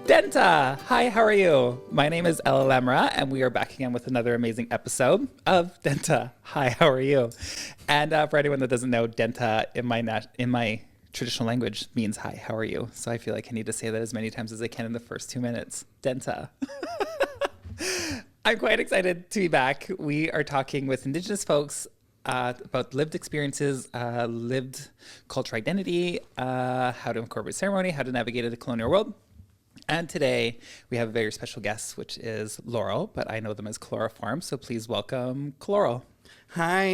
Dénht'ā! Hi, how are you? My name is Ella Lamoureux, and we are back again with another amazing episode of Dénht'ā. Hi, how are you? And for anyone that doesn't know, Dénht'ā in my traditional language means hi, how are you? So I feel like I need to say that as many times as I can in the first 2 minutes. Dénht'ā. I'm quite excited to be back. We are talking with Indigenous folks about lived experiences, lived cultural identity, how to incorporate ceremony, how to navigate the colonial world. And today we have a very special guest, which is Laurel, but I know them as Khalora Form. So please welcome Khalora. Hi,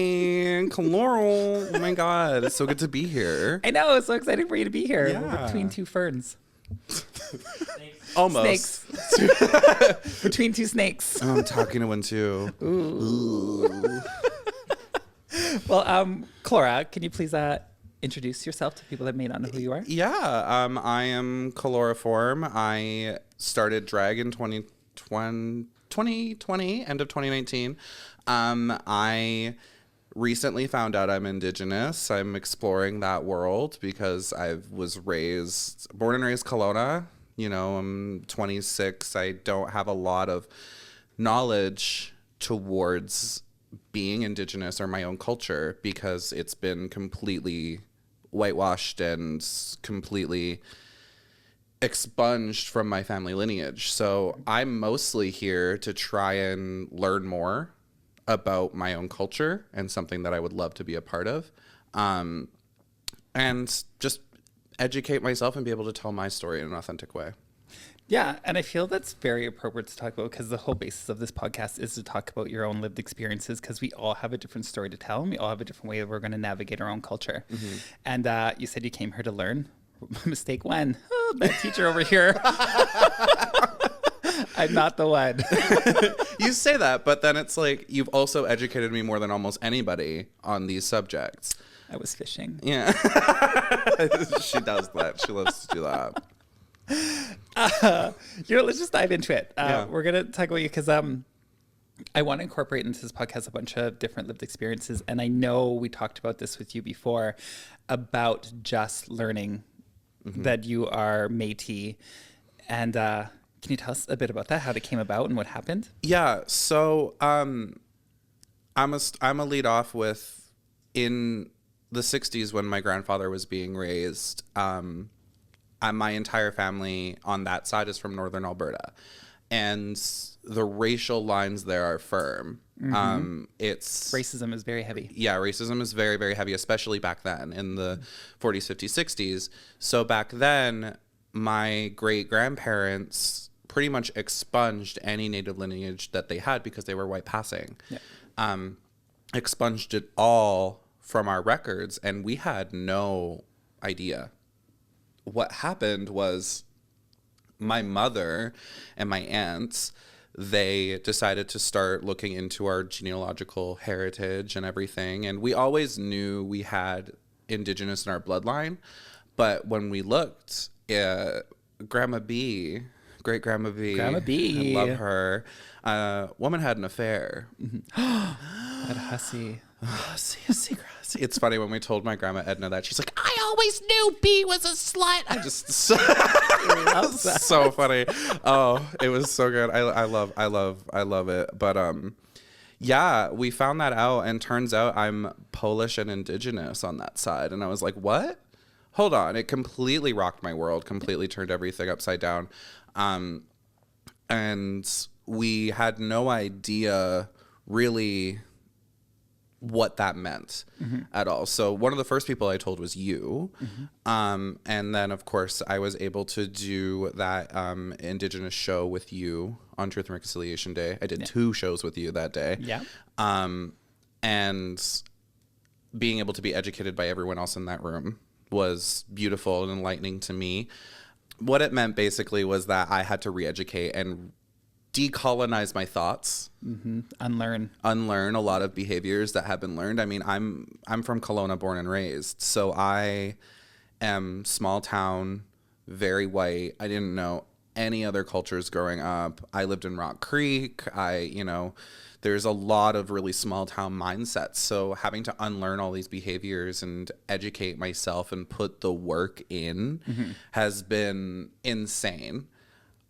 Khalora. Oh my God, it's so good to be here. I know, it's so exciting for you to be here. Yeah. We're between two ferns. Almost. Snakes. Between two snakes. Oh, I'm talking to one too. Ooh. Well, Khalora, can you please introduce yourself to people that may not know who you are? Yeah, I am Khalora Form. I started drag in 2020, end of 2019. I recently found out I'm Indigenous. I'm exploring that world because I was born and raised Kelowna. You know, I'm 26. I don't have a lot of knowledge towards being Indigenous or my own culture because it's been completely whitewashed and completely expunged from my family lineage. So I'm mostly here to try and learn more about my own culture and something that I would love to be a part of, and just educate myself and be able to tell my story in an authentic way. Yeah, and I feel that's very appropriate to talk about because the whole basis of this podcast is to talk about your own lived experiences because we all have a different story to tell and we all have a different way that we're going to navigate our own culture. Mm-hmm. And you said you came here to learn. Mistake when? Oh, bad teacher over here. I'm not the one. You say that, but then it's like you've also educated me more than almost anybody on these subjects. I was fishing. Yeah. She does that. She loves to do that. Let's just dive into it. Yeah. We're going to talk about you because I want to incorporate into this podcast a bunch of different lived experiences. And I know we talked about this with you before about just learning that you are Métis. And can you tell us a bit about that, how it came about and what happened? Yeah. So I'm a lead off with in the 60s when my grandfather was being raised. My entire family on that side is from northern Alberta, and the racial lines there are firm. It's racism is very heavy. Yeah, racism is very, very heavy, especially back then in the 40s, 50s, 60s. So back then, my great grandparents pretty much expunged any native lineage that they had because they were white passing. Yeah. Expunged it all from our records, and we had no idea. What happened was my mother and my aunts, they decided to start looking into our genealogical heritage and everything. And we always knew we had Indigenous in our bloodline. But when we looked, Grandma B, great Grandma B, Grandma B, I love her, woman had an affair. That hussy. It's funny when we told my grandma Edna that, she's like, I always knew B was a slut. I just so funny. Oh, it was so good. I love it. But yeah, we found that out, and turns out I'm Polish and Indigenous on that side. And I was like, what? Hold on. It completely rocked my world, completely turned everything upside down. And we had no idea really what that meant at all. So one of the first people I told was you. And then, of course, I was able to do that Indigenous show with you on Truth and Reconciliation Day. I did 2 shows with you that day. Yeah. And being able to be educated by everyone else in that room was beautiful and enlightening to me. What it meant basically was that I had to re-educate and decolonize my thoughts, unlearn a lot of behaviors that have been learned. I mean, I'm from Kelowna, born and raised, so I am small town, very white. I didn't know any other cultures growing up. I lived in Rock Creek. There's a lot of really small town mindsets. So having to unlearn all these behaviors and educate myself and put the work in has been insane.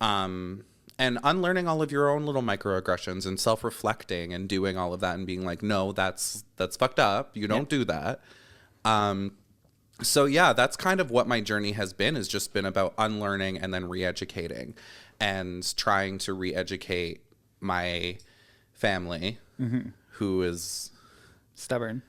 And unlearning all of your own little microaggressions and self-reflecting and doing all of that and being like, no, that's fucked up. You don't do that. So yeah, that's kind of what my journey has been, is just been about unlearning and then re-educating and trying to re-educate my family, who is Stubborn.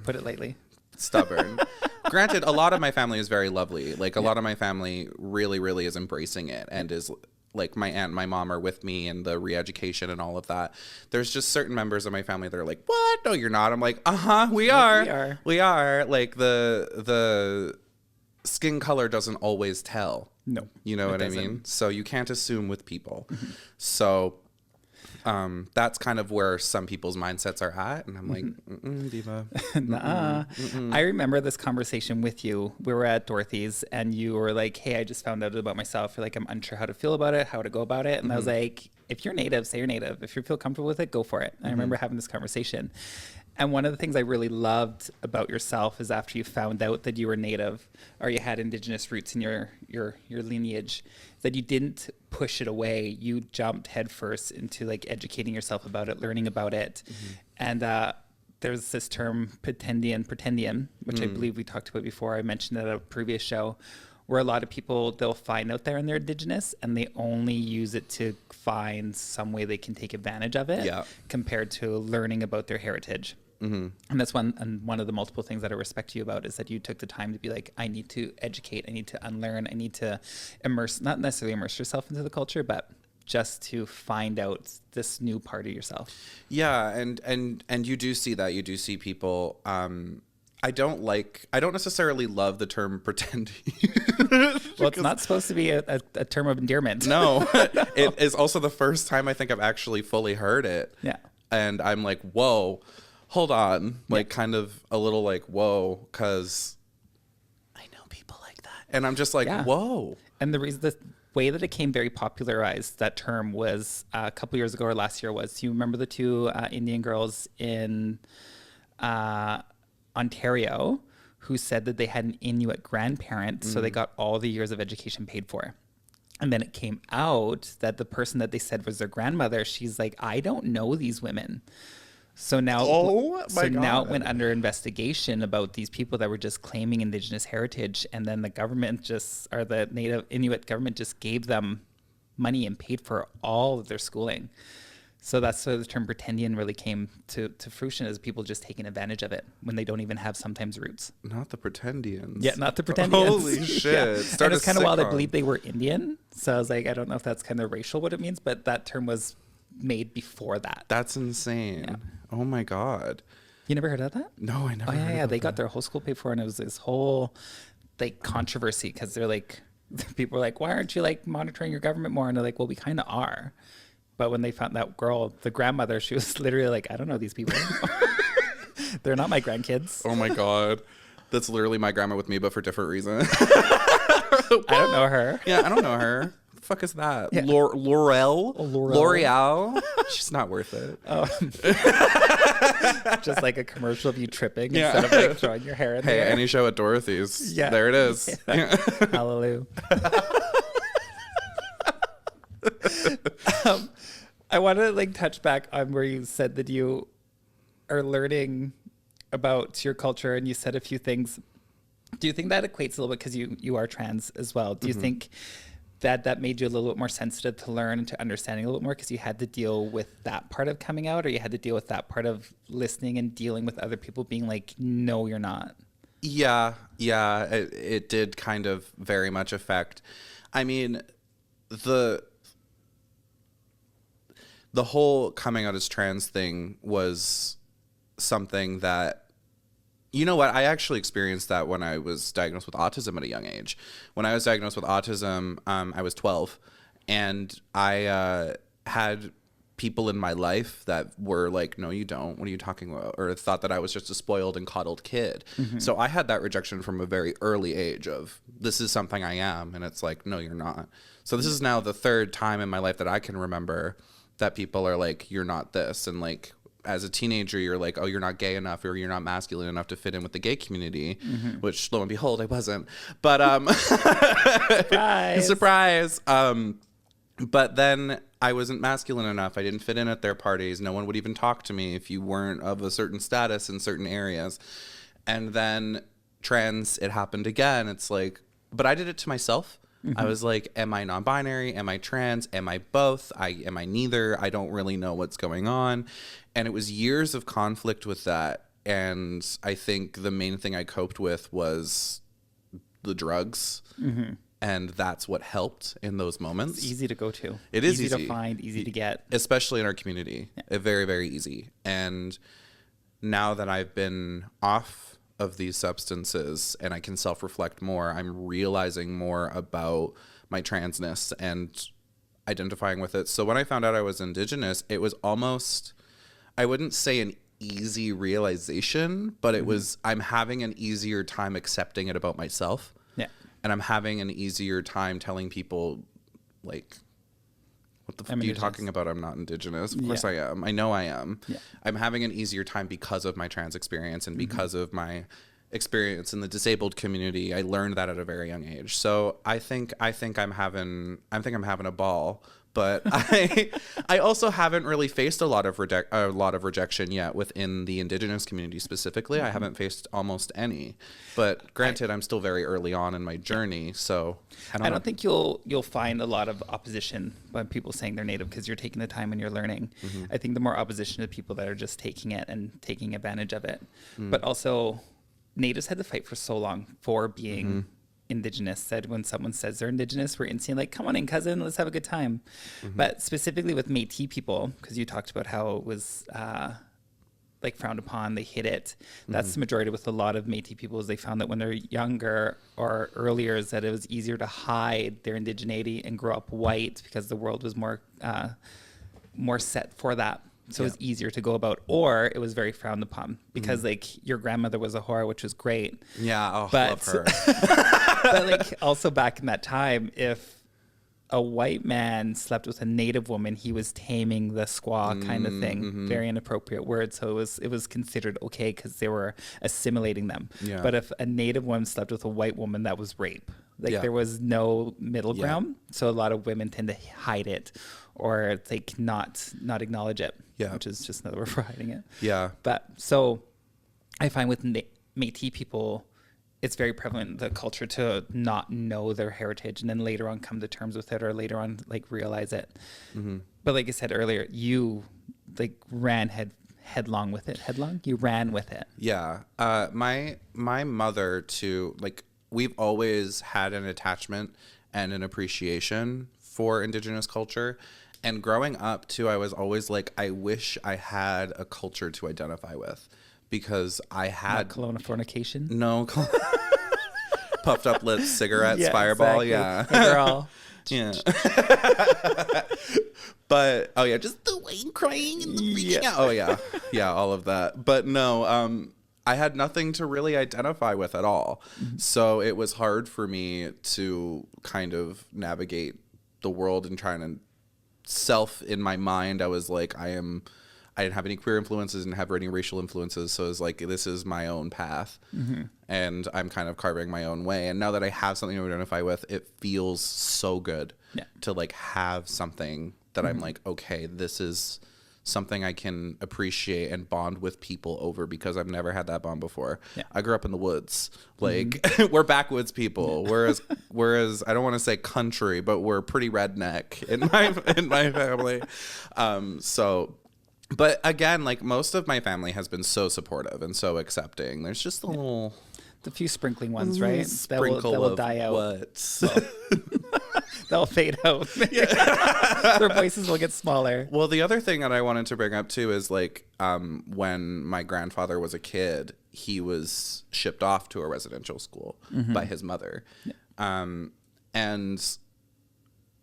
Put it lightly. Stubborn. Granted, a lot of my family is very lovely. Like, a lot of my family really, really is embracing it and is like, my aunt and my mom are with me in the re-education and all of that. There's just certain members of my family that are like, what? No, you're not. I'm like, we are. We are. Like, the skin color doesn't always tell. No. You know what I mean? So you can't assume with people. So that's kind of where some people's mindsets are at. And I'm like, diva. Nah. I remember this conversation with you. We were at Dorothy's and you were like, hey, I just found out about myself. You're like, I'm unsure how to feel about it, how to go about it. And I was like, if you're Native, say you're Native. If you feel comfortable with it, go for it. And I remember having this conversation. And one of the things I really loved about yourself is after you found out that you were Native or you had Indigenous roots in your lineage, that you didn't push it away. You jumped headfirst into like educating yourself about it, learning about it. And there's this term pretendian, which I believe we talked about before. I mentioned it at a previous show, where a lot of people, they'll find out they're Indigenous and they only use it to find some way they can take advantage of it, compared to learning about their heritage. And that's one of the multiple things that I respect you about, is that you took the time to be like, I need to educate, I need to unlearn, I need to not necessarily immerse yourself into the culture, but just to find out this new part of yourself. Yeah, and you do see that. You do see people. I don't necessarily love the term pretending. Well, it's not supposed to be a term of endearment. No, it is also the first time I think I've actually fully heard it. Yeah. And I'm like, whoa, hold on. Like, kind of a little like, whoa, because I know people like that. And I'm just like, whoa. And the way that it came very popularized, that term, was a couple years ago or last year was, you remember the two Indian girls in Ontario who said that they had an Inuit grandparent, so they got all the years of education paid for. And then it came out that the person that they said was their grandmother, she's like, I don't know these women. So now, now it went under investigation about these people that were just claiming Indigenous heritage, and then the government the Native Inuit government just gave them money and paid for all of their schooling. So that's where the term pretendian really came to fruition, as people just taking advantage of it when they don't even have sometimes roots. Not the pretendians. Yeah, not the pretendians. Holy shit. Yeah. And it's kind of wild. I believe they were Indian. So I was like, I don't know if that's kind of racial what it means, but that term was made before that. That's insane. Yeah. Oh my God. You never heard of that? No, I never heard of that. They got their whole school paid for, and it was this whole like controversy, because they're like, people were like, why aren't you like monitoring your government more? And they're like, well, we kind of are. But when they found that girl, the grandmother, she was literally like, I don't know these people. They're not my grandkids. Oh my God. That's literally my grandma with me, but for different reasons. I don't know her. Yeah, I don't know her. What the fuck is that? Yeah. L'Oreal? She's not worth it. Oh. Just like a commercial of you tripping instead of like throwing your hair in there. Hey, any show at Dorothy's. Yeah. There it is. Yeah. Hallelujah. I want to like touch back on where you said that you are learning about your culture, and you said a few things. Do you think that equates a little bit, because you are trans as well? Do you think that made you a little bit more sensitive to learn and to understanding a little more, because you had to deal with that part of coming out, or you had to deal with that part of listening and dealing with other people being like, no, you're not? Yeah, it did kind of very much affect. I mean, the whole coming out as trans thing was something that, you know what, I actually experienced that when I was diagnosed with autism at a young age. When I was diagnosed with autism, I was 12, and I had people in my life that were like, no, you don't. What are you talking about? Or thought that I was just a spoiled and coddled kid. So I had that rejection from a very early age of, this is something I am. And it's like, no, you're not. So this is now the third time in my life that I can remember that people are like, you're not this. And like, as a teenager, you're like, oh, you're not gay enough, or you're not masculine enough to fit in with the gay community, which lo and behold, I wasn't. But surprise. Surprise. But then I wasn't masculine enough. I didn't fit in at their parties. No one would even talk to me if you weren't of a certain status in certain areas. And then trans, it happened again. It's like, but I did it to myself. I was like, am I non-binary? Am I trans? Am I both? Am I neither? I don't really know what's going on. And it was years of conflict with that. And I think the main thing I coped with was the drugs. And that's what helped in those moments. It's easy to go to. It is easy to find, easy to get. Especially in our community. Yeah. Very, very easy. And now that I've been off of these substances and I can self-reflect more, I'm realizing more about my transness and identifying with it. So when I found out I was Indigenous, it was almost, I wouldn't say an easy realization, but it was, I'm having an easier time accepting it about myself. Yeah. And I'm having an easier time telling people, like, what the fuck are you talking about? I'm not Indigenous. Of course I am. I know I am. Yeah. I'm having an easier time because of my trans experience and because of my experience in the disabled community. I learned that at a very young age. So I think I'm having a ball. But I also haven't really faced a lot of rejection yet within the Indigenous community specifically. I haven't faced almost any. But granted, I'm still very early on in my journey, so I don't think you'll find a lot of opposition by people saying they're Native because you're taking the time and you're learning. I think the more opposition to people that are just taking it and taking advantage of it. But also, Natives had to fight for so long for being Indigenous. Said when someone says they're Indigenous, we're instantly like, come on in, cousin, let's have a good time. But specifically with Métis people, because you talked about how it was like frowned upon, they hid it. That's the majority with a lot of Métis people, is they found that when they're younger or earlier, is that it was easier to hide their indigeneity and grow up white because the world was more set for that. So it was easier to go about, or it was very frowned upon because like your grandmother was a whore, which was great. Yeah, but, love her. But like also back in that time, if a white man slept with a Native woman, he was taming the squaw kind of thing. Very inappropriate word. So it was considered okay because they were assimilating them. Yeah. But if a Native woman slept with a white woman, that was rape. Like there was no middle ground. So a lot of women tend to hide it or like not acknowledge it. Yeah. Which is just another word for hiding it. Yeah. But so I find with Métis people, it's very prevalent in the culture to not know their heritage and then later on come to terms with it or later on like realize it. But like I said earlier, you like ran headlong with it. Headlong? You ran with it. Yeah. My mother too, like we've always had an attachment and an appreciation for Indigenous culture. And growing up too, I was always like, I wish I had a culture to identify with because I had Khalora fornication. No, puffed up lips, cigarettes, fireball. Exactly. Yeah, hey girl. Yeah. But just the white crying and the freaking out. Oh yeah, all of that. But no, I had nothing to really identify with at all. So it was hard for me to kind of navigate the world and trying to self in my mind. I was like, I didn't have any queer influences and have any racial influences. So it was like, this is my own path and I'm kind of carving my own way. And now that I have something to identify with, it feels so good to like have something that I'm like, okay, this is something I can appreciate and bond with people over because I've never had that bond before. Yeah. I grew up in the woods. Like we're backwoods people. Whereas I don't want to say country, but we're pretty redneck in my family. But again, like most of my family has been so supportive and so accepting. There's just the few sprinkling ones, right? That will die out. What? So. They'll fade out. Their voices will get smaller. Well, the other thing that I wanted to bring up too is like when my grandfather was a kid, he was shipped off to a residential school by his mother. And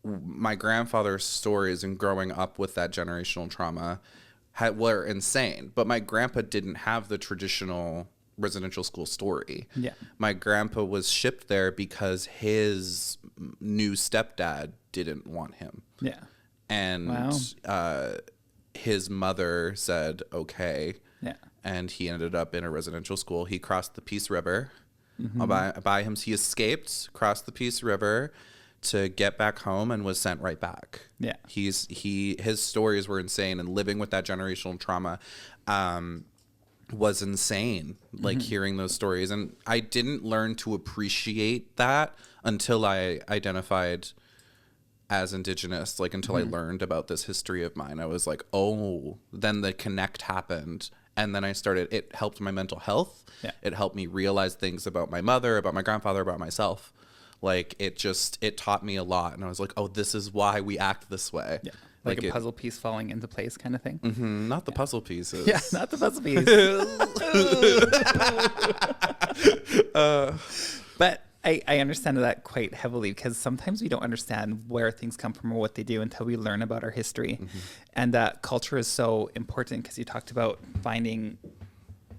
my grandfather's stories and growing up with that generational trauma were insane. But my grandpa didn't have the traditional residential school story. Yeah. My grandpa was shipped there because his new stepdad didn't want him. Yeah. And his mother said, okay. Yeah. And he ended up in a residential school. He crossed the Peace River. He escaped, crossed the Peace River to get back home and was sent right back. Yeah. His stories were insane, and living with that generational trauma was insane, like hearing those stories. And I didn't learn to appreciate that until I identified as Indigenous, like until I learned about this history of mine. I was like, oh, then the connect happened. And then it helped my mental health. Yeah. It helped me realize things about my mother, about my grandfather, about myself. Like it taught me a lot. And I was like, oh, this is why we act this way. Yeah. Like a puzzle piece falling into place kind of thing. Not the puzzle pieces. Yeah, not the puzzle piece. But I understand that quite heavily, because sometimes we don't understand where things come from or what they do until we learn about our history. And culture is so important, because you talked about finding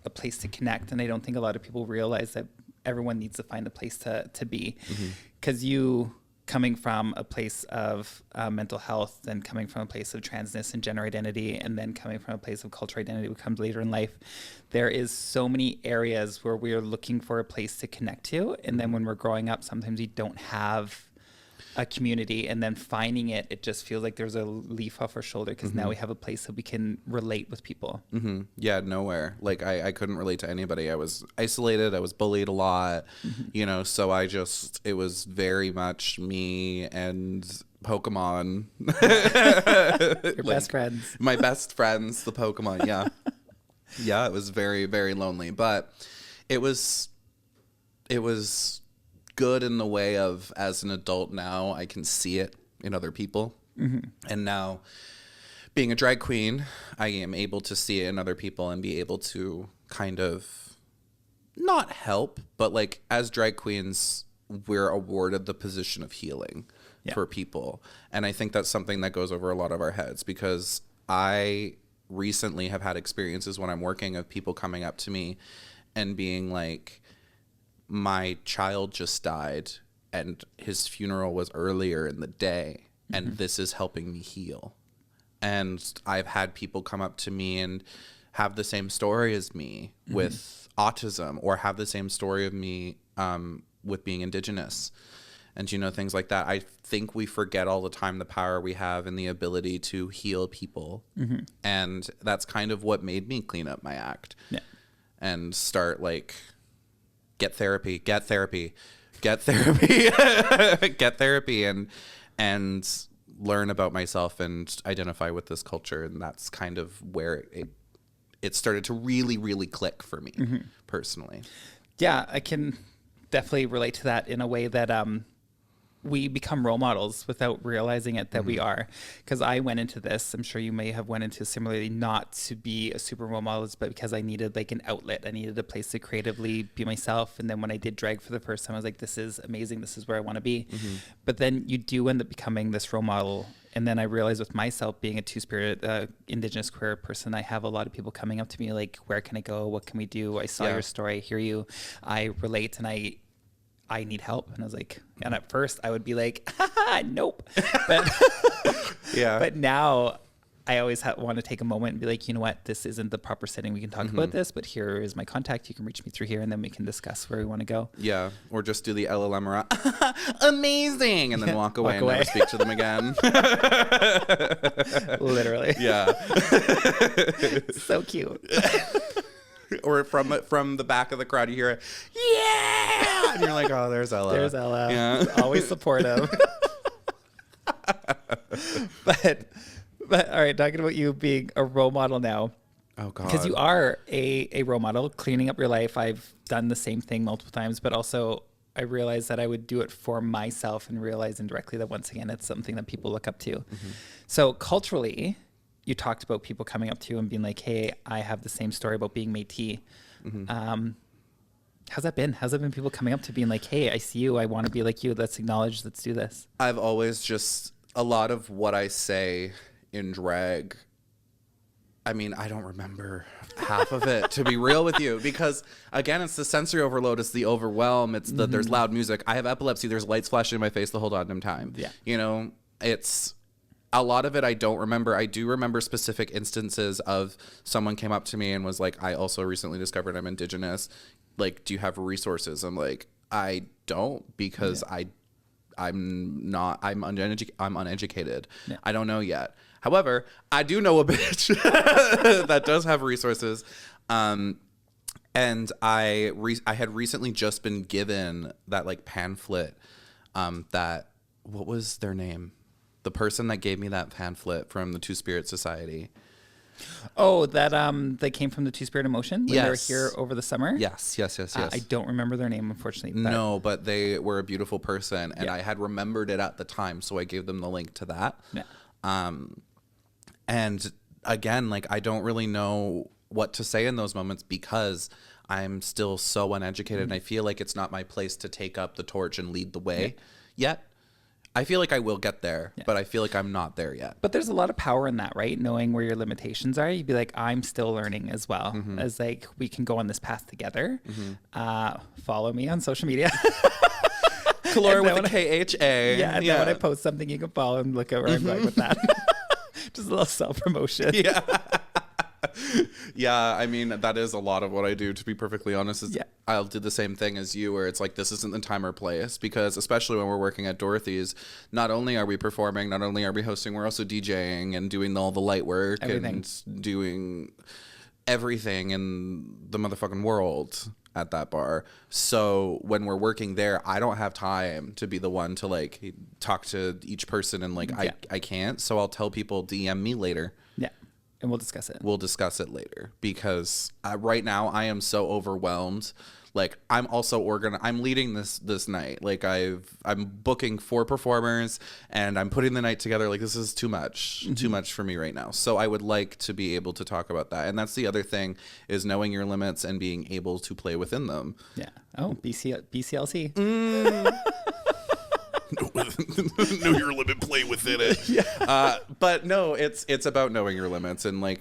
a place to connect. And I don't think a lot of people realize that everyone needs to find a place to be. Because you coming from a place of mental health, then coming from a place of transness and gender identity, and then coming from a place of cultural identity, which comes later in life, there is so many areas where we are looking for a place to connect to. And then when we're growing up, sometimes we don't have a community, and then finding it just feels like there's a leaf off our shoulder, because now we have a place that we can relate with people. Yeah, nowhere. Like I couldn't relate to anybody. I was isolated. I was bullied a lot, so it was very much me and Pokemon. Your best friends. My best friends, the Pokemon. Yeah. Yeah, it was very, very lonely, but it was good in the way of, as an adult now, I can see it in other people. And now, being a drag queen, I am able to see it in other people and be able to kind of not help, but like as drag queens, we're awarded the position of healing for people. And I think that's something that goes over a lot of our heads, because I recently have had experiences when I'm working of people coming up to me and being like, my child just died and his funeral was earlier in the day, and this is helping me heal. And I've had people come up to me and have the same story as me with autism, or have the same story of me with being Indigenous, and things like that. I think we forget all the time the power we have and the ability to heal people. And that's kind of what made me clean up my act and start like, get therapy, and learn about myself and identify with this culture. And that's kind of where it started to really, really click for me personally. Yeah, I can definitely relate to that in a way that we become role models without realizing it, that we are. Because I went into this, I'm sure you may have went into similarly, not to be a super role model, but because I needed like an outlet. I needed a place to creatively be myself. And then when I did drag for the first time, I was like, this is amazing. This is where I want to be. But then you do end up becoming this role model. And then I realized with myself being a two-spirit Indigenous queer person, I have a lot of people coming up to me like, where can I go? What can we do? I saw your story. I hear you. I relate, and I need help. And I was like, and at first I would be like, nope. But, but now I always want to take a moment and be like, you know what, this isn't the proper setting. We can talk about this, but here is my contact. You can reach me through here, and then we can discuss where we want to go. Yeah. Or just do the Ella Lamoureux, amazing, and then walk away and never speak to them again. Literally. Yeah. So cute. Or from the back of the crowd, you hear it, yeah, and you're like, oh, there's Ella. There's Ella. Yeah. Always supportive. But all right, talking about you being a role model now. Oh God. Because you are a role model, cleaning up your life. I've done the same thing multiple times, but also I realized that I would do it for myself, and realize indirectly that once again, it's something that people look up to. So culturally, you talked about people coming up to you and being like, hey, I have the same story about being Métis. How's that been? How's it been, people coming up to being like, hey, I see you. I want to be like you. Let's acknowledge, let's do this. I've always just, a lot of what I say in drag, I mean, I don't remember half of it, to be real with you, because again, it's the sensory overload. It's the overwhelm. It's the, there's loud music. I have epilepsy. There's lights flashing in my face the whole goddamn time. Yeah. It's, a lot of it I don't remember. I do remember specific instances of someone came up to me and was like, I also recently discovered I'm Indigenous. Like, do you have resources? I'm like, I don't, because I'm uneducated. Yeah. I don't know yet. However, I do know a bitch that does have resources. And I had recently just been given that like pamphlet, that, what was their name? The person that gave me that pamphlet from the Two Spirit Society. Oh, that they came from the Two Spirit Emotion when Yes. they were here over the summer? Yes. I don't remember their name, unfortunately. But No, but they were a beautiful person, and Yeah. I had remembered it at the time, so I gave them the link to that. Yeah. And again, like, I don't really know what to say in those moments because I'm still so uneducated, and I feel like it's not my place to take up the torch and lead the way yet. I feel like I will get there, but I feel like I'm not there yet. But there's a lot of power in that, right? Knowing where your limitations are. You'd be like, I'm still learning as well. As like, we can go on this path together. Follow me on social media. Khalora with a K-H-A. Yeah, and then when I post something, you can follow and look at where I'm going with that. Just a little self-promotion. Yeah. Yeah, I mean, that is a lot of what I do, to be perfectly honest. I'll do the same thing as you, where it's like, this isn't the time or place, because especially when we're working at Dorothy's, not only are we performing, not only are we hosting, we're also DJing and doing all the light work and doing everything in the motherfucking world at that bar. So when we're working there, I don't have time to be the one to like talk to each person, and like I can't. So I'll tell people, DM me later. Yeah. And we'll discuss it. We'll discuss it later, because right now I am so overwhelmed. Like, I'm also I'm leading this night. Like, I'm booking 4 performers and I'm putting the night together. Like, this is too much for me right now. So I would like to be able to talk about that. And that's the other thing, is knowing your limits and being able to play within them. Yeah. Oh, BCLC. Know your limit, play within it. But no, it's about knowing your limits, and like,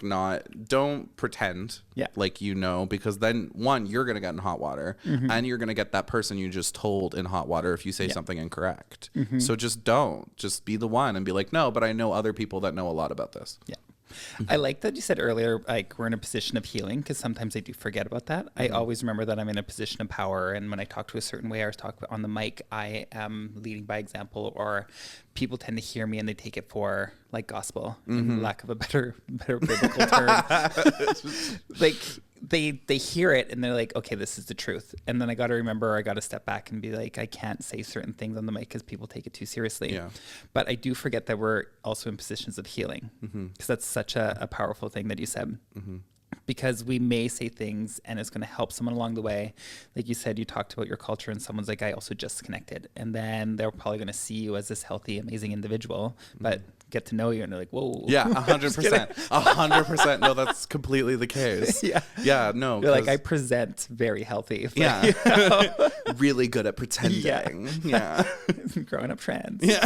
don't pretend like you know, because then, one, you're gonna get in hot water, and you're gonna get that person you just told in hot water if you say something incorrect. So just be the one and be like, no, but I know other people that know a lot about this. Yeah. I like that you said earlier, like, we're in a position of healing, because sometimes I do forget about that. I always remember that I'm in a position of power, and when I talk to a certain way, or talk on the mic, I am leading by example, or people tend to hear me and they take it for like gospel, in lack of a better biblical term. Like, they hear it and they're like, okay, this is the truth. And then I got to remember, I got to step back and be like, I can't say certain things on the mic because people take it too seriously. Yeah. But I do forget that we're also in positions of healing, because that's such a powerful thing that you said. Because we may say things and it's going to help someone along the way. Like you said, you talked about your culture, and someone's like, I also just connected. And then they're probably going to see you as this healthy, amazing individual, but get to know you and they're like, whoa. Yeah, 100%. 100%. No, that's completely the case. Yeah, no. You're like, I present very healthy. But, yeah. You know? Really good at pretending. Yeah. Growing up trans. Yeah.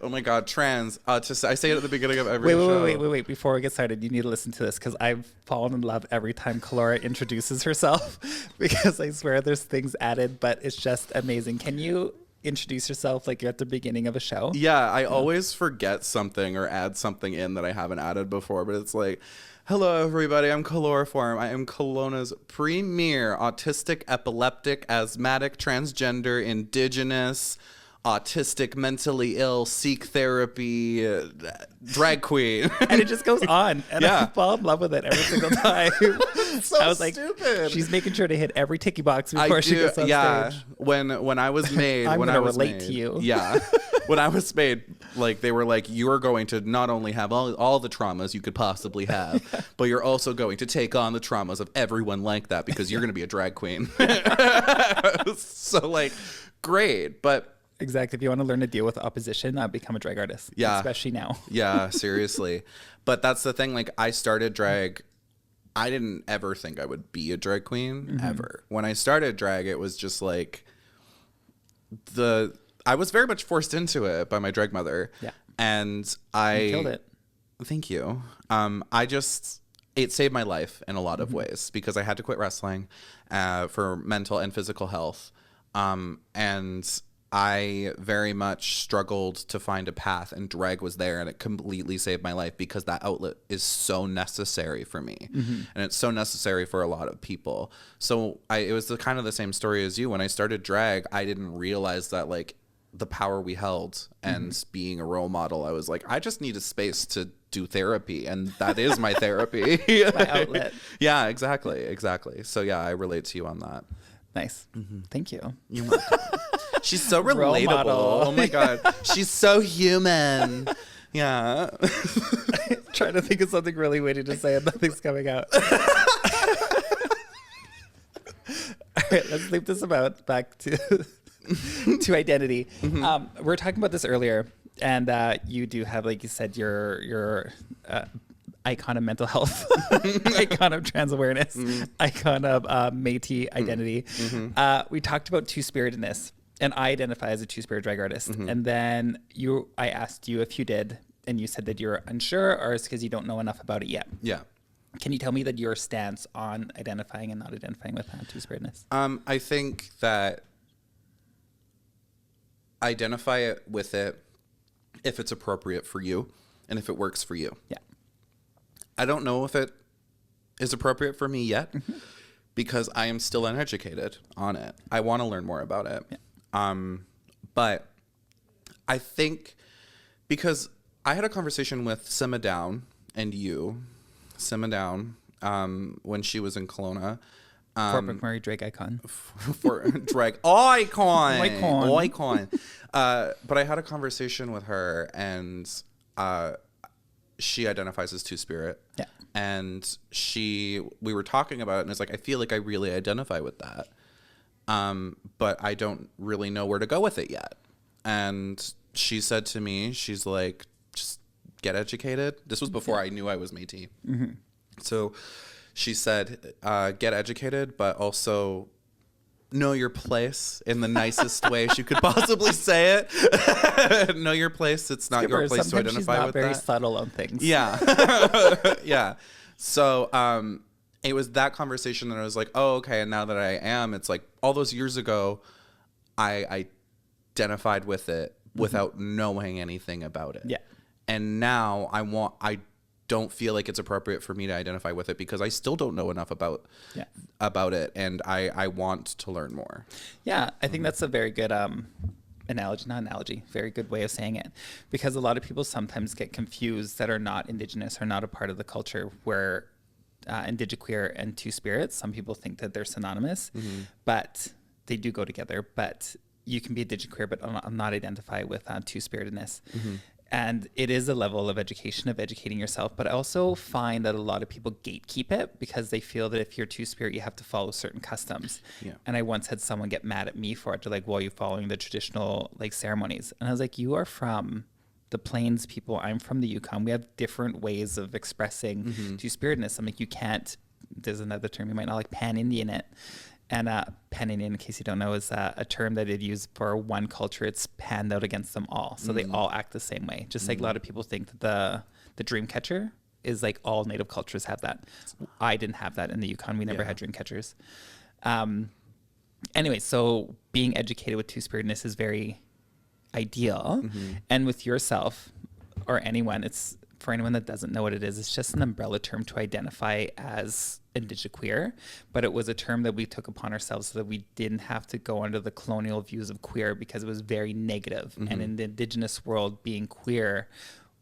Oh my God, trans. I say it at the beginning of every show. Wait. Before we get started, you need to listen to this, because I've fallen in love every time Khalora introduces herself, because I swear there's things added, but it's just amazing. Can you introduce yourself like you're at the beginning of a show? Yeah, I always forget something or add something in that I haven't added before, but it's like, hello everybody, I'm Khalora Form. I am Kelowna's premier autistic, epileptic, asthmatic, transgender, Indigenous, autistic, mentally ill, seek therapy, drag queen. And it just goes on. And I fall in love with it every single time. So I was like, stupid. She's making sure to hit every ticky box before she gets on stage. When I was made, I'm when gonna I was relate made, to you. Yeah. When I was made, like, they were like, you are going to not only have all the traumas you could possibly have, but you're also going to take on the traumas of everyone like that, because you're going to be a drag queen. So, like, great. But exactly. If you want to learn to deal with opposition, become a drag artist. Yeah. Especially now. Yeah, seriously. But that's the thing. Like, I started drag. I didn't ever think I would be a drag queen, ever. When I started drag, it was just like I was very much forced into it by my drag mother. Yeah. And you killed it. Thank you. It saved my life in a lot of ways, because I had to quit wrestling for mental and physical health. And I very much struggled to find a path, and drag was there, and it completely saved my life because that outlet is so necessary for me, and it's so necessary for a lot of people. So it was kind of the same story as you. When I started drag, I didn't realize that like the power we held and being a role model. I was like, I just need a space to do therapy, and that is my therapy. My outlet. Yeah, exactly. So yeah, I relate to you on that. Nice. Thank you. You're welcome. She's so Role relatable. model. Oh my God. She's so human. Yeah. Trying to think of something really witty to say and nothing's coming out. All right, let's leave this back to identity. We were talking about this earlier, and you do have, like you said, your icon of mental health, icon of trans awareness, icon of Métis identity. We talked about two-spiritedness, and I identify as a two-spirit drag artist. And then I asked you if you did, and you said that you're unsure, or it's because you don't know enough about it yet. Yeah. Can you tell me that your stance on identifying and not identifying with two-spiritedness? I think that identify it with it if it's appropriate for you and if it works for you. Yeah. I don't know if it is appropriate for me yet because I am still uneducated on it. I want to learn more about it. Yeah. But I think because I had a conversation with Simma Down and you, Simma Down, when she was in Kelowna. Fort McMurray drag icon. For drag icon. But I had a conversation with her, and she identifies as two-spirit. Yeah. And we were talking about it, and it's like, I feel like I really identify with that. But I don't really know where to go with it yet. And she said to me, she's like, just get educated. This was before I knew I was Métis. So she said, get educated, but also know your place in the nicest way she could possibly say it. Know your place. It's not your place to identify with that. She's not very subtle on things. Yeah. Yeah. So it was that conversation that I was like, oh, okay. And now that I am, it's like all those years ago, I identified with it without knowing anything about it. Yeah. And now I don't feel like it's appropriate for me to identify with it because I still don't know enough about it, and I want to learn more. Yeah, I think that's a very good very good way of saying it, because a lot of people sometimes get confused that are not Indigenous or not a part of the culture where Indigiqueer and two spirits, some people think that they're synonymous, but they do go together. But you can be Indigiqueer but not identify with two-spiritedness. And it is a level of education, of educating yourself. But I also find that a lot of people gatekeep it because they feel that if you're two-spirit, you have to follow certain customs. Yeah. And I once had someone get mad at me for it. They're like, well, you're following the traditional like ceremonies. And I was like, you are from the Plains people. I'm from the Yukon. We have different ways of expressing two-spiritedness. I'm like, you can't, there's another term you might not like, pan-Indian it. And pan-Indian, in case you don't know, is a term that it used for one culture. It's panned out against them all. So they all act the same way. Just like a lot of people think that the dream catcher is like all native cultures have that. I didn't have that in the Yukon. We never had dream catchers. Anyway, so being educated with two-spiritedness is very ideal. And with yourself or anyone, it's for anyone that doesn't know what it is, it's just an umbrella term to identify as Indigiqueer, but it was a term that we took upon ourselves so that we didn't have to go under the colonial views of queer because it was very negative. And in the Indigenous world, being queer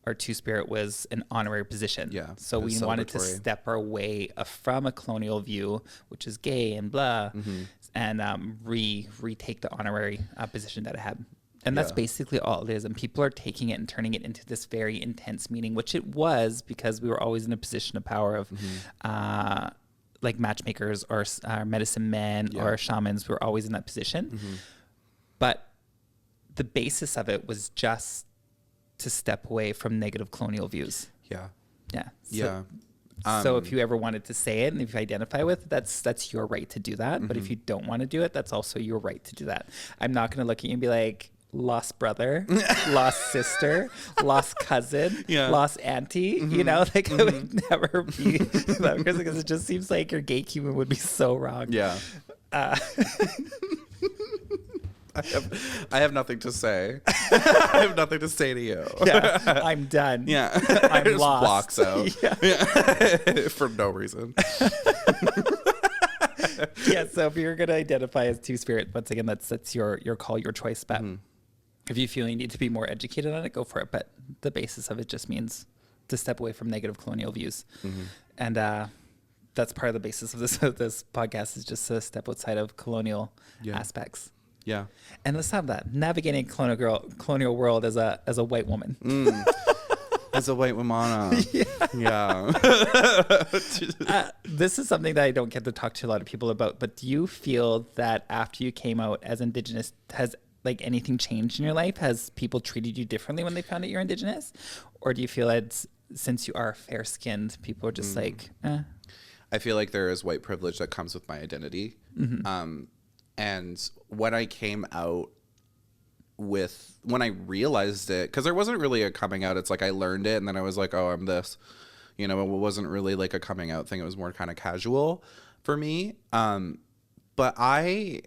or two-spirit was an honorary position. Yeah, so we wanted to step our way from a colonial view, which is gay and blah, and retake the honorary position that it had. And that's basically all it is. And people are taking it and turning it into this very intense meaning, which it was because we were always in a position of power of like matchmakers or medicine men or shamans. We were always in that position. But the basis of it was just to step away from negative colonial views. Yeah. So if you ever wanted to say it and if you identify with it, that's your right to do that. But if you don't want to do it, that's also your right to do that. I'm not going to look at you and be like, lost brother, lost sister, lost cousin, lost auntie, you know, like I would never be that person because it just seems like your gatekeeping would be so wrong. Yeah. I have nothing to say. I have nothing to say to you. Yeah, I'm done. Yeah. I'm Just lost. walks out. Yeah. For no reason. Yeah, so if you're going to identify as two-spirit, once again, that's your call, your choice. But if you feel you need to be more educated on it, go for it. But the basis of it just means to step away from negative colonial views. And that's part of the basis of this podcast, is just to step outside of colonial aspects. Yeah. And let's have that. Navigating colonial world as a white woman. As a white woman. Yeah. This is something that I don't get to talk to a lot of people about, but do you feel that after you came out as Indigenous, has like anything changed in your life? Has people treated you differently when they found out you're Indigenous? Or do you feel that since you are fair-skinned, people are just like, eh? I feel like there is white privilege that comes with my identity. And when I came out when I realized it, because there wasn't really a coming out. It's like I learned it and then I was like, oh, I'm this. You know, it wasn't really like a coming out thing. It was more kind of casual for me. But I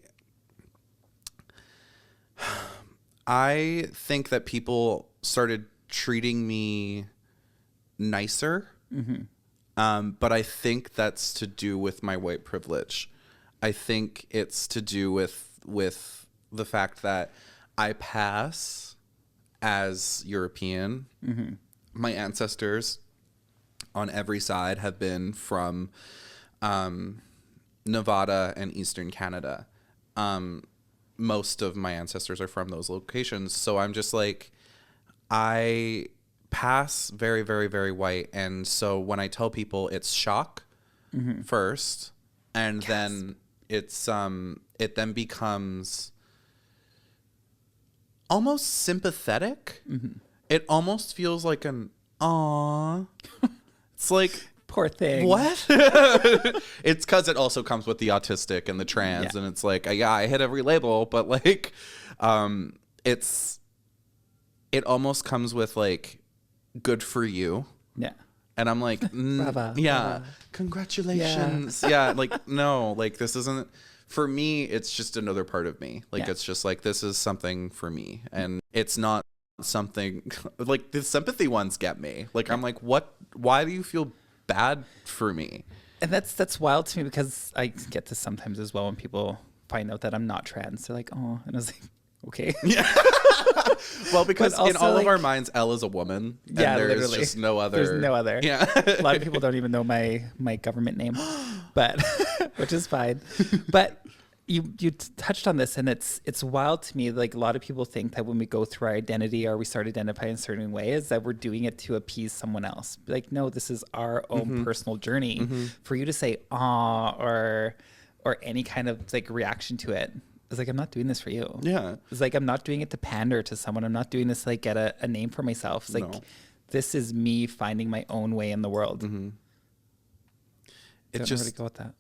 think that people started treating me nicer. But I think that's to do with my white privilege. I think it's to do with the fact that I pass as European. My ancestors on every side have been from Nevada and Eastern Canada. Most of my ancestors are from those locations. So I'm just like, I pass very, very, very white. And so when I tell people, it's shock first, and then it's it then becomes almost sympathetic. It almost feels like an aw. It's like, Poor thing. what? It's because it also comes with the autistic and the trans, and it's like, yeah, I hit every label, but like, it almost comes with like, good for you. Yeah. And I'm like, Brava, yeah, brava. Congratulations. Yeah. Like, no, like this isn't, for me, it's just another part of me. Like, it's just like, this is something for me. And it's not something like the sympathy ones get me. Like, I'm like, why do you feel bad for me? And that's wild to me, because I get this sometimes as well when people find out that I'm not trans. They're like, oh, and I was like, okay. Yeah. Well, because also, in all like, of our minds, Ella's a woman. And Yeah, there's literally. just no other. There's no other. Yeah. A lot of people don't even know my government name, but which is fine. But you touched on this, and it's wild to me. Like, a lot of people think that when we go through our identity or we start identifying in certain ways, that we're doing it to appease someone else. Like, no, this is our own personal journey. For you to say "aw" or any kind of like reaction to it, it's like, I'm not doing this for you. Yeah. It's like, I'm not doing it to pander to someone. I'm not doing this to like get a name for myself. It's like, this is me finding my own way in the world. It Don't know just where to go with that.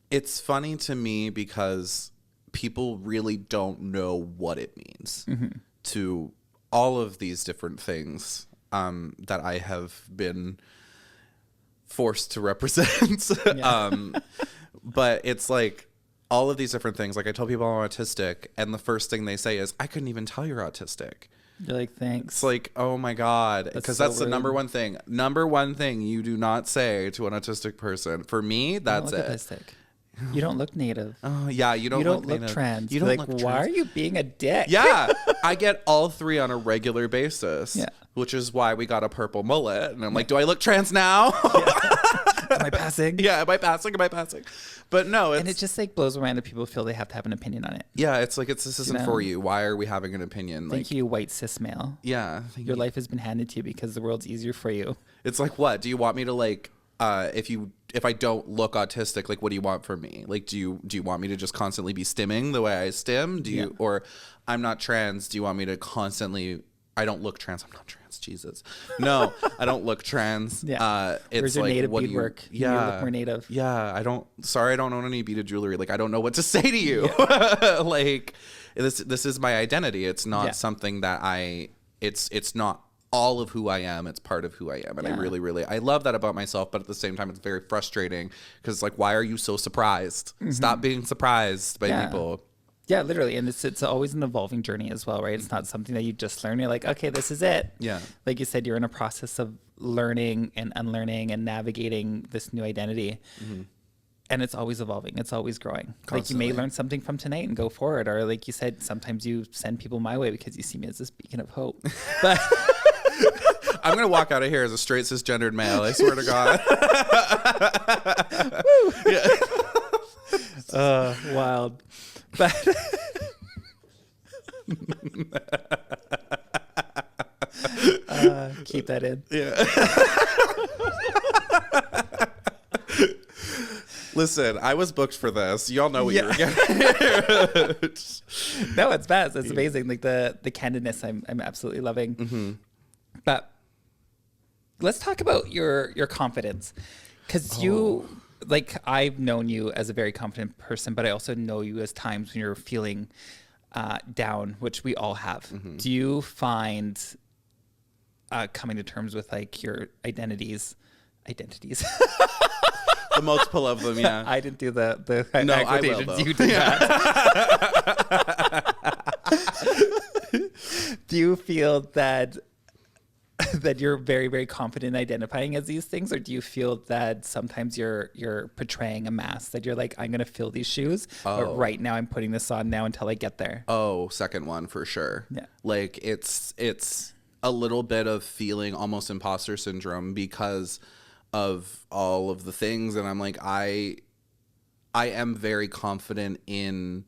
It's funny to me because people really don't know what it means to all of these different things that I have been forced to represent. But it's like all of these different things. Like, I tell people I'm autistic, and the first thing they say is, I couldn't even tell you're autistic. You're like, thanks. It's like, oh my God. Because that's the number one thing. Number one thing you do not say to an autistic person. For me, that's you don't look it. autistic. You don't look native. Oh, yeah. You don't look native. trans. You don't like, look why trans. are you being a dick? Yeah. I get all three on a regular basis. Yeah. Which is why we got a purple mullet. And I'm like, do I look trans now? Am I passing? Yeah. Am I passing? But no, And it just like blows my mind that people feel they have to have an opinion on it. yeah, it's like, this isn't know? for you. Why are we having an opinion? Thank you, white cis male. Yeah. Your life has been handed to you because the world's easier for you. It's like, what? Do you want me to like, if I don't look autistic, like, what do you want from me? Like, do you want me to just constantly be stimming the way I stim? Or I'm not trans. Do you want me to constantly, I don't look trans. I'm not trans. Jesus. No, I don't look trans. Yeah. It's Where's your like, native what do beadwork? you, You need to look more native. Yeah. I don't own any beaded jewelry. Like, I don't know what to say to you. Like, this is my identity. It's not something that it's not all of who I am. It's part of who I am. And I really, really, I love that about myself. But at the same time, it's very frustrating because it's like, why are you so surprised? Stop being surprised by people. Yeah, literally. And it's always an evolving journey as well, right? It's not something that you just learn. You're like, okay, this is it. Yeah. Like you said, you're in a process of learning and unlearning and navigating this new identity. And it's always evolving. It's always growing. Constantly. Like you may learn something from tonight and go forward. Or like you said, sometimes you send people my way because you see me as this beacon of hope. But I'm going to walk out of here as a straight cisgendered male. I swear to God. Wild. But keep that in. Yeah. Listen, I was booked for this. Y'all know what you were getting. No, it's best. It's amazing. Like the candidness, I'm absolutely loving. But let's talk about your confidence, because you, like, I've known you as a very confident person, but I also know you as times when you're feeling down, which we all have. Do you find coming to terms with like your identities? The multiple of them, yeah. I didn't do the no, I will, quotations. You did that. Do you feel that you're very, very confident in identifying as these things, or do you feel that sometimes you're portraying a mask that you're like, I'm gonna fill these shoes, but right now I'm putting this on now until I get there? Second one for sure. Yeah. Like it's a little bit of feeling almost imposter syndrome because of all of the things, and I'm like, I am very confident in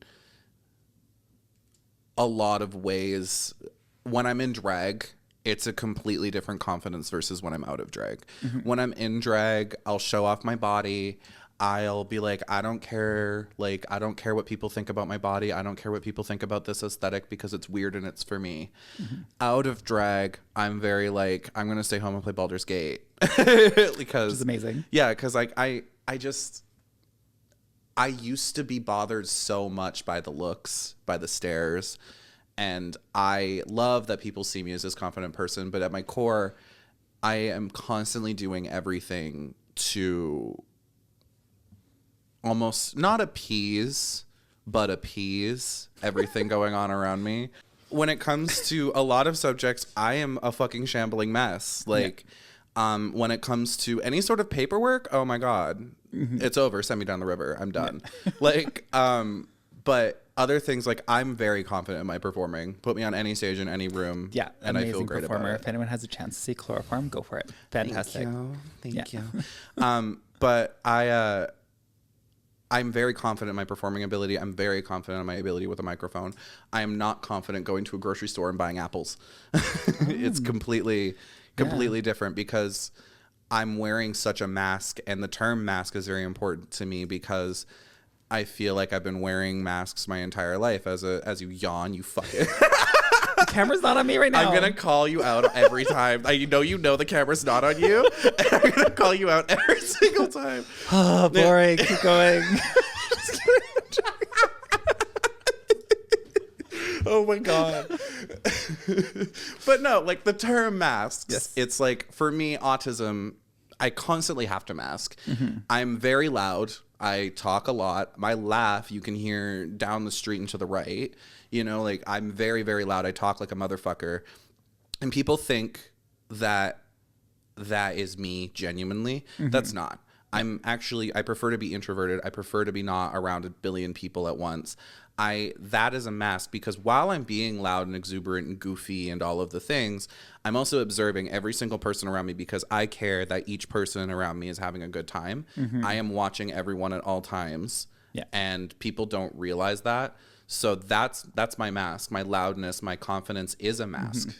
a lot of ways. When I'm in drag, it's a completely different confidence versus when I'm out of drag. When I'm in drag, I'll show off my body. I'll be like, I don't care what people think about my body. I don't care what people think about this aesthetic because it's weird and it's for me. Out of drag, I'm very like, I'm going to stay home and play Baldur's Gate. Because, which is amazing. Yeah, because like I used to be bothered so much by the looks, by the stares. And I love that people see me as this confident person. But at my core, I am constantly doing everything to almost not appease, but appease everything going on around me. When it comes to a lot of subjects, I am a fucking shambling mess. Like, when it comes to any sort of paperwork, oh my God, it's over. Send me down the river. I'm done. Like, but other things, like I'm very confident in my performing. Put me on any stage in any room. Yeah, and I feel great performer. about it. If anyone has a chance to see Khalora Form, go for it. Fantastic. Thank you. But I'm very confident in my performing ability. I'm very confident in my ability with a microphone. I am not confident going to a grocery store and buying apples. It's completely different because I'm wearing such a mask, and the term mask is very important to me because I feel like I've been wearing masks my entire life. As you yawn, you fucking. The camera's not on me right now. I'm gonna call you out every time. You know the camera's not on you. And I'm gonna call you out every single time. Oh, boring. Keep going. Oh my God. But no, like the term masks. Yes. It's like, for me, autism, I constantly have to mask. I'm very loud. I talk a lot. My laugh, you can hear down the street and to the right. You know, like I'm very, very loud. I talk like a motherfucker. And people think that is me genuinely. That's not. I prefer to be introverted. I prefer to be not around a billion people at once. That is a mask because while I'm being loud and exuberant and goofy and all of the things, I'm also observing every single person around me because I care that each person around me is having a good time. I am watching everyone at all times. Yeah. And people don't realize that. So that's my mask. My loudness, my confidence is a mask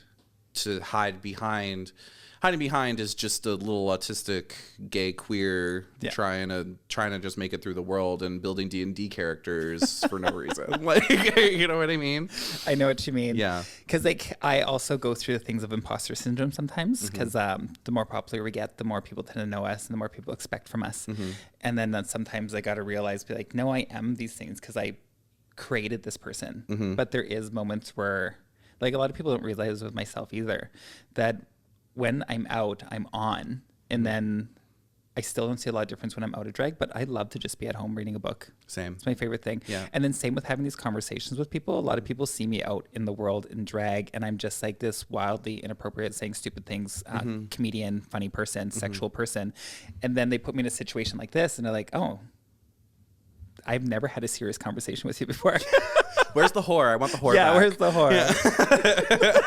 to hide behind. Hiding behind is just a little autistic gay queer trying to just make it through the world and building D&D characters for no reason. Like, you know what I mean? I know what you mean. Yeah. Because like I also go through the things of imposter syndrome sometimes because the more popular we get, the more people tend to know us and the more people expect from us. And then sometimes I got to realize, be like, no, I am these things because I created this person. But there is moments where, like, a lot of people don't realize with myself either, that when I'm out, I'm on. And then I still don't see a lot of difference when I'm out of drag, but I love to just be at home reading a book. Same. It's my favorite thing. Yeah. And then same with having these conversations with people. A lot of people see me out in the world in drag, and I'm just like this wildly inappropriate, saying stupid things, comedian, funny person, sexual person. And then they put me in a situation like this, and they're like, oh, I've never had a serious conversation with you before. Where's the whore? I want the whore Yeah, back. where's the whore? Yeah.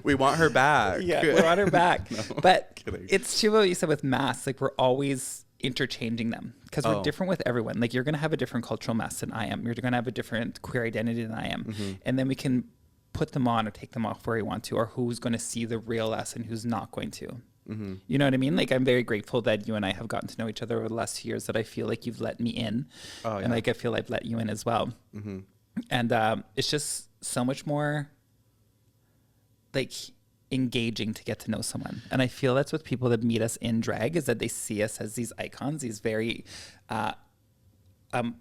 We want her back. Yeah, we want her back. No, but kidding. it's true what you said with masks. Like, we're always interchanging them because we're different with everyone. Like, you're going to have a different cultural mask than I am. You're going to have a different queer identity than I am. And then we can put them on or take them off where we want to, or who's going to see the real us and who's not going to. You know what I mean? Like, I'm very grateful that you and I have gotten to know each other over the last 2 years, that I feel like you've let me in. And like, I feel I've let you in as well. And it's just so much more like engaging to get to know someone. And I feel that's with people that meet us in drag, is that they see us as these icons, these very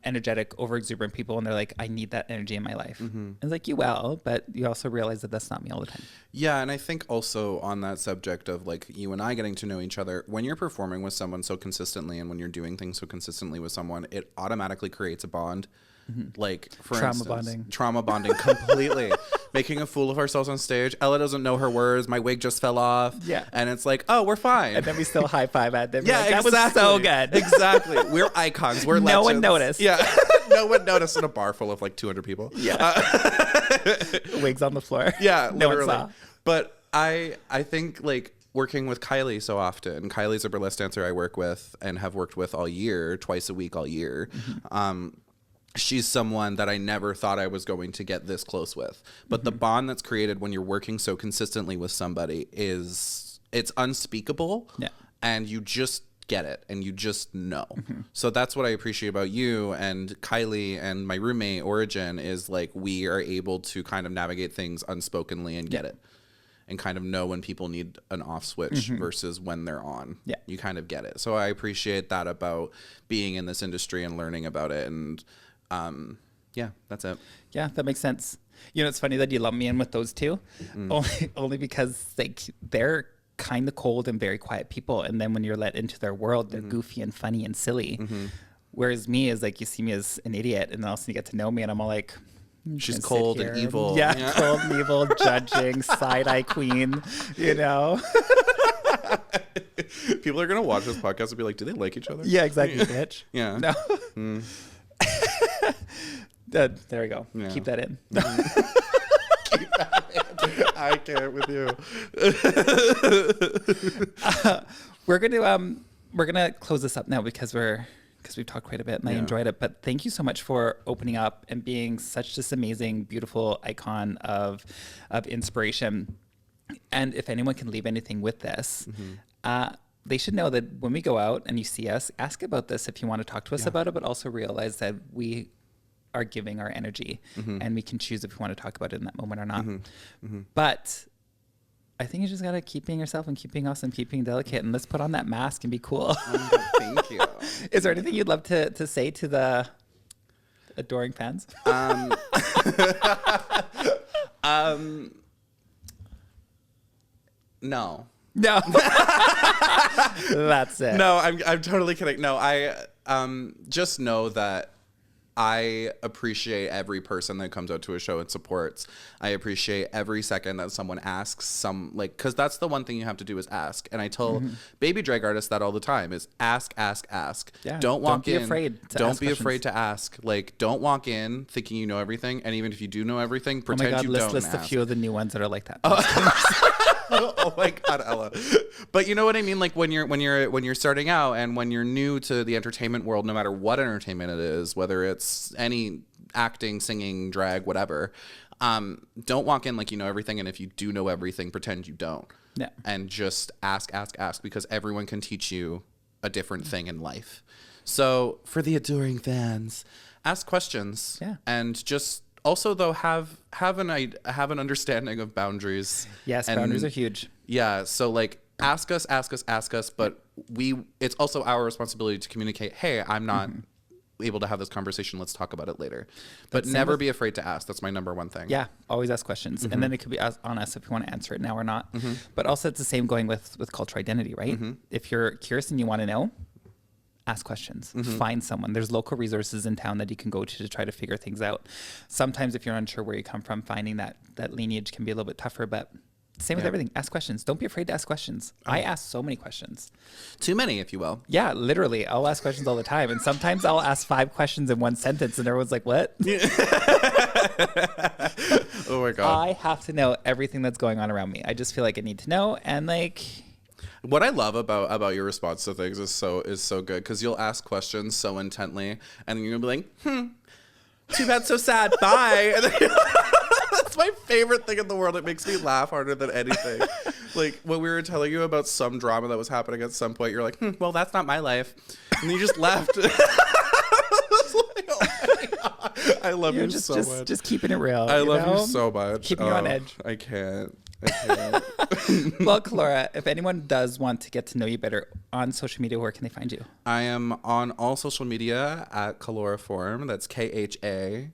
energetic, over exuberant people, and they're like, I need that energy in my life. And it's like, you will, but you also realize that that's not me all the time. Yeah, and I think also on that subject of like you and I getting to know each other, when you're performing with someone so consistently and when you're doing things so consistently with someone, it automatically creates a bond. Like, for trauma bonding completely. Making a fool of ourselves on stage. Ella doesn't know her words. My wig just fell off. Yeah. And it's like, oh, we're fine. And then we still high five at them. Yeah, like, that exactly. was so good. Exactly. We're icons. We're legends. No one noticed. Yeah. No one noticed in a bar full of like 200 people. Yeah. Wigs on the floor. Yeah, no literally. one saw. But I think like working with Kylie so often. Kylie's a burlesque dancer I work with and have worked with all year, twice a week all year. She's someone that I never thought I was going to get this close with. But the bond that's created when you're working so consistently with somebody it's unspeakable. Yeah. And you just get it and you just know. So that's what I appreciate about you and Kylie and my roommate Origin, is like we are able to kind of navigate things unspokenly and get it. And kind of know when people need an off switch versus when they're on. Yeah. You kind of get it. So I appreciate that about being in this industry and learning about it. And yeah, that's it. Yeah, that makes sense. You know, it's funny that you lump me in with those two, only because like they're kind of cold and very quiet people, and then when you're let into their world, they're goofy and funny and silly. Whereas me is like, you see me as an idiot, and then all of a sudden you get to know me, and I'm all like, she's cold and evil. Yeah, cold and evil, judging, side-eye queen, you know? People are going to watch this podcast and be like, do they like each other? Yeah, exactly, bitch. Yeah. No. There we go. Yeah. Keep that in. Keep that in. I can't with you. We're gonna close this up now because we've talked quite a bit and I enjoyed it. But thank you so much for opening up and being such this amazing, beautiful icon of inspiration. And if anyone can leave anything with this, they should know that when we go out and you see us, ask about this if you want to talk to us about it, but also realize that we are giving our energy and we can choose if we want to talk about it in that moment or not. But I think you just got to keep being yourself and keep being awesome, keep being delicate, and let's put on that mask and be cool. Thank you. Is there anything you'd love to say to the adoring fans? No. That's it. No, I'm totally kidding. No, I just know that I appreciate every person that comes out to a show and supports. I appreciate every second that someone asks because that's the one thing you have to do is ask. And I tell baby drag artists that all the time is ask. Yeah, don't be afraid to ask. Like, don't walk in thinking you know everything. And even if you do know everything, pretend you don't ask. List a few of the new ones that are like that. Oh my God, Ella. But you know what I mean? Like when you're starting out and when you're new to the entertainment world, no matter what entertainment it is, whether it's any acting, singing, drag, whatever, don't walk in like you know everything. And if you do know everything, pretend you don't. Yeah. And just ask, because everyone can teach you a different thing in life. So for the adoring fans, ask questions. Yeah. And just also, though, have an understanding of boundaries. Yes, boundaries are huge. Yeah, so like ask us, but it's also our responsibility to communicate, hey, I'm not able to have this conversation. Let's talk about it later. But never be afraid to ask. That's my number one thing. Yeah, always ask questions. And then it could be on us if we want to answer it now or not. But also it's the same going with cultural identity, right? If you're curious and you want to know, ask questions. Find someone. There's local resources in town that you can go to try to figure things out. Sometimes if you're unsure where you come from, finding that lineage can be a little bit tougher, but same with everything. Ask questions. Don't be afraid to ask questions. I ask so many questions. Too many, if you will. Yeah, literally. I'll ask questions all the time. And sometimes I'll ask 5 questions in one sentence and everyone's like, what? Oh my God. I have to know everything that's going on around me. I just feel like I need to know. And like... What I love about your response to things is so good, because you'll ask questions so intently and then you'll be like, too bad, so sad, bye. And then that's my favorite thing in the world. It makes me laugh harder than anything. Like when we were telling you about some drama that was happening at some point, you're like, well, that's not my life. And you just left. Like, oh my God. I love you so much. Just keeping it real. I love you so much. Keeping you on edge. I can't. Well, Khalora, if anyone does want to get to know you better on social media, where can they find you? I am on all social media at Khalora Form. That's KHALORA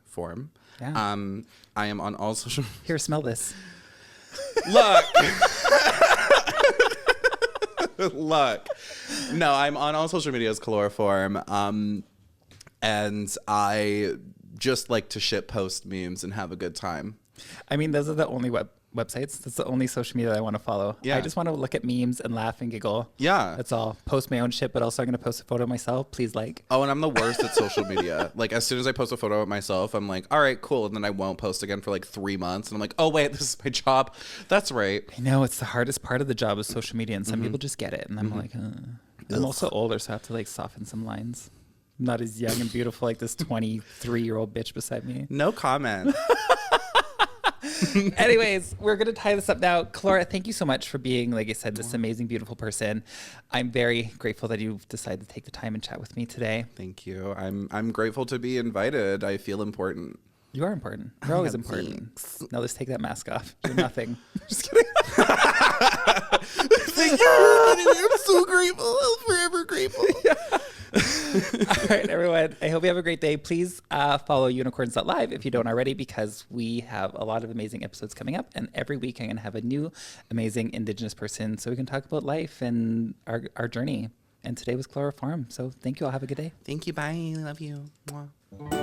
Form. Yeah. I am on all social. Here, smell this. Look. Look. No, I'm on all social media as Khalora Form. And I just like to shit post memes and have a good time. I mean, those are the only websites. That's the only social media that I want to follow. Yeah. I just want to look at memes and laugh and giggle. Yeah. That's all. Post my own shit, but also I'm going to post a photo of myself. Please like. Oh, and I'm the worst at social media. Like, as soon as I post a photo of myself, I'm like, all right, cool. And then I won't post again for like 3 months. And I'm like, oh, wait, this is my job. That's right. I know. It's the hardest part of the job is social media. And some people just get it. And I'm like, I'm also older, so I have to like soften some lines. I'm not as young and beautiful like this 23-year-old bitch beside me. No comment. Anyways, we're going to tie this up now. Khalora, thank you so much for being, like I said, this amazing, beautiful person. I'm very grateful that you've decided to take the time and chat with me today. Thank you. I'm grateful to be invited. I feel important. You are important. You're always important. Now let's take that mask off. You're nothing. Just kidding. Thank you. I'm so grateful. I'm forever grateful. Yeah. All right, everyone. I hope you have a great day. Please follow unicorns.live if you don't already, because we have a lot of amazing episodes coming up. And every week I'm going to have a new amazing Indigenous person so we can talk about life and our journey. And today was Khalora Form. So thank you all. Have a good day. Thank you. Bye. Love you. Mwah.